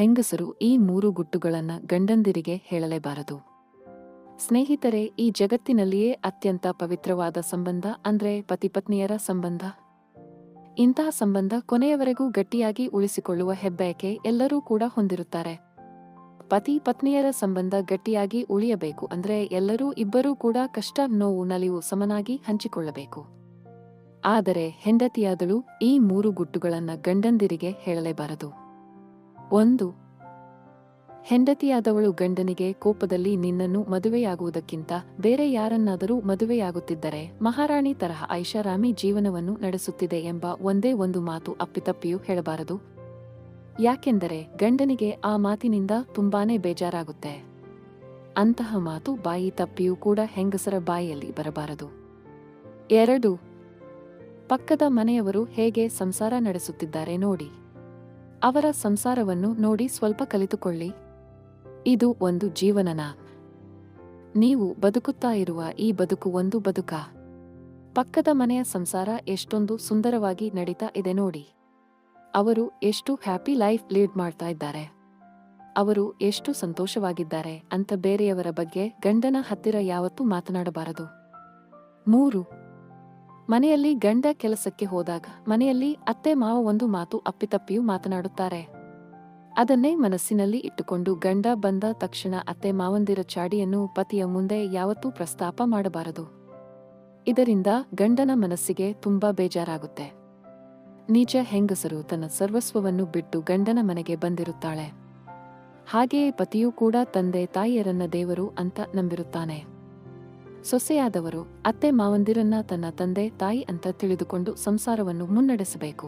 ಹೆಂಗಸರು ಈ 3 ಗುಟ್ಟುಗಳನ್ನ ಗಂಡಂದಿರಿಗೆ ಹೇಳಲೇಬಾರದು. ಸ್ನೇಹಿತರೆ, ಈ ಜಗತ್ತಿನಲ್ಲಿಯೇ ಅತ್ಯಂತ ಪವಿತ್ರವಾದ ಸಂಬಂಧ ಅಂದ್ರೆ ಪತಿಪತ್ನಿಯರ ಸಂಬಂಧ. ಇಂತಹ ಸಂಬಂಧ ಕೊನೆಯವರೆಗೂ ಗಟ್ಟಿಯಾಗಿ ಉಳಿಸಿಕೊಳ್ಳುವ ಹೆಬ್ಬಯಕೆ ಎಲ್ಲರೂ ಕೂಡ ಹೊಂದಿರುತ್ತಾರೆ. ಪತಿ ಪತ್ನಿಯರ ಸಂಬಂಧ ಗಟ್ಟಿಯಾಗಿ ಉಳಿಯಬೇಕು ಅಂದ್ರೆ ಇಬ್ಬರೂ ಕೂಡ ಕಷ್ಟ, ನೋವು, ನಲಿವು ಸಮನಾಗಿ ಹಂಚಿಕೊಳ್ಳಬೇಕು. ಆದರೆ ಹೆಂಡತಿಯಾದಳು ಈ 3 ಗುಟ್ಟುಗಳನ್ನ ಗಂಡಂದಿರಿಗೆ ಹೇಳಲೇಬಾರದು. 1. ಹೆಂಡತಿಯಾದವಳು ಗಂಡನಿಗೆ ಕೋಪದಲ್ಲಿ ನಿನ್ನನ್ನು ಮದುವೆಯಾಗುವುದಕ್ಕಿಂತ ಬೇರೆ ಯಾರನ್ನಾದರೂ ಮದುವೆಯಾಗುತ್ತಿದ್ದರೆ ಮಹಾರಾಣಿ ತರಹ ಐಷಾರಾಮಿ ಜೀವನವನ್ನು ನಡೆಸುತ್ತಿದೆ ಎಂಬ ಒಂದೇ ಒಂದು ಮಾತು ಅಪ್ಪಿತಪ್ಪಿಯೂ ಹೇಳಬಾರದು. ಯಾಕೆಂದರೆ ಗಂಡನಿಗೆ ಆ ಮಾತಿನಿಂದ ತುಂಬಾನೇ ಬೇಜಾರಾಗುತ್ತೆ. ಅಂತಹ ಮಾತು ಬಾಯಿ ತಪ್ಪಿಯೂ ಕೂಡ ಹೆಂಗಸರ ಬಾಯಿಯಲ್ಲಿ ಬರಬಾರದು. 2. ಪಕ್ಕದ ಮನೆಯವರು ಹೇಗೆ ಸಂಸಾರ ನಡೆಸುತ್ತಿದ್ದಾರೆ ನೋಡಿ. ಅವರ ಸಂಸಾರವನ್ನು ನೋಡಿ ಸ್ವಲ್ಪ ಕಲಿತುಕೊಳ್ಳಿ. ಇದು ಒಂದು ಜೀವನನ. ನೀವು ಬದುಕುತ್ತಾ ಇರುವ ಈ ಬದುಕು ಒಂದು ಬದುಕ. ಪಕ್ಕದ ಮನೆಯ ಸಂಸಾರ ಎಷ್ಟೊಂದು ಸುಂದರವಾಗಿ ನಡೀತಾ ಇದೆ ನೋಡಿ. ಅವರು ಎಷ್ಟು ಹ್ಯಾಪಿ ಲೈಫ್ ಲೀಡ್ ಮಾಡ್ತಾ ಇದ್ದಾರೆ, ಅವರು ಎಷ್ಟು ಸಂತೋಷವಾಗಿದ್ದಾರೆ ಅಂತ ಬೇರೆಯವರ ಬಗ್ಗೆ ಗಂಡನ ಹತ್ತಿರ ಯಾವತ್ತೂ ಮಾತನಾಡಬಾರದು. 3. ಮನೆಯಲ್ಲಿ ಗಂಡ ಕೆಲಸಕ್ಕೆ ಹೋದಾಗ ಮನೆಯಲ್ಲಿ ಅತ್ತೆ ಮಾವ ಒಂದು ಮಾತು ಅಪ್ಪಿತಪ್ಪಿಯೂ ಮಾತನಾಡುತ್ತಾರೆ. ಅದನ್ನೇ ಮನಸ್ಸಿನಲ್ಲಿ ಇಟ್ಟುಕೊಂಡು ಗಂಡ ಬಂದ ತಕ್ಷಣ ಅತ್ತೆ ಮಾವಂದಿರ ಚಾಡಿಯನ್ನು ಪತಿಯ ಮುಂದೆ ಯಾವತ್ತೂ ಪ್ರಸ್ತಾಪ ಮಾಡಬಾರದು. ಇದರಿಂದ ಗಂಡನ ಮನಸ್ಸಿಗೆ ತುಂಬಾ ಬೇಜಾರಾಗುತ್ತೆ. ನಿಜ ಹೆಂಗಸರು ತನ್ನ ಸರ್ವಸ್ವವನ್ನು ಬಿಟ್ಟು ಗಂಡನ ಮನೆಗೆ ಬಂದಿರುತ್ತಾಳೆ. ಹಾಗೆಯೇ ಪತಿಯೂ ಕೂಡ ತಂದೆ ತಾಯಿಯರನ್ನ ದೇವರು ಅಂತ ನಂಬಿರುತ್ತಾನೆ. ಸೊಸೆಯಾದವರು ಅತ್ತೆ ಮಾವಂದಿರನ್ನ ತನ್ನ ತಂದೆ ತಾಯಿ ಅಂತ ತಿಳಿದುಕೊಂಡು ಸಂಸಾರವನ್ನು ಮುನ್ನಡೆಸಬೇಕು.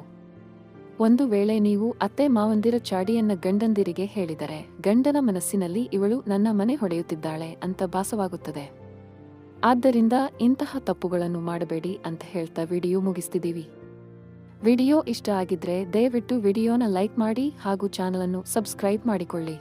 ಒಂದು ವೇಳೆ ನೀವು ಅತ್ತೆ ಮಾವಂದಿರ ಚಾಡಿಯನ್ನ ಗಂಡಂದಿರಿಗೆ ಹೇಳಿದರೆ ಗಂಡನ ಮನಸ್ಸಿನಲ್ಲಿ ಇವಳು ನನ್ನ ಮನೆ ಹೊಡೆಯುತ್ತಿದ್ದಾಳೆ ಅಂತ ಭಾಸವಾಗುತ್ತದೆ. ಆದ್ದರಿಂದ ಇಂತಹ ತಪ್ಪುಗಳನ್ನು ಮಾಡಬೇಡಿ ಅಂತ ಹೇಳ್ತಾ ವಿಡಿಯೋ ಮುಗಿಸ್ತಿದ್ದೀವಿ. ವಿಡಿಯೋ ಇಷ್ಟ ಆಗಿದ್ರೆ ದಯವಿಟ್ಟು ವಿಡಿಯೋನ ಲೈಕ್ ಮಾಡಿ ಹಾಗೂ ಚಾನಲ್ ಅನ್ನು ಸಬ್ಸ್ಕ್ರೈಬ್ ಮಾಡಿಕೊಳ್ಳಿ.